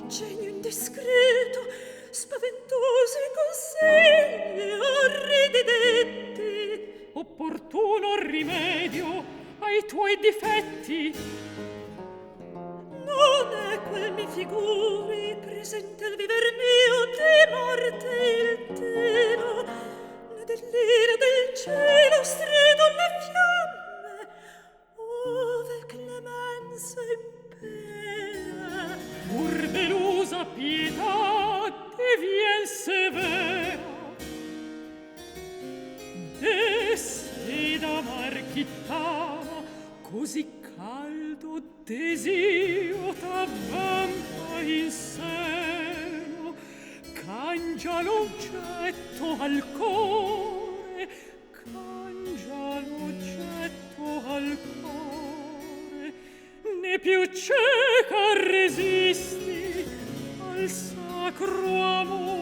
ingegno indiscreto, spaventosi consigli, orridi detti. Opportuno rimedio ai tuoi difetti. Non è quel mi figuri presente al viver mio di morte il telo, né dell'ira del cielo strido le fiamme, ove clemenza impera. Pur delusa pietà divien severa, e se da marchittana così caldo desio t'avvampa in seno, cangia l'oggetto al core, cangia l'oggetto al cuore, né più cieca resisti al sacro amore.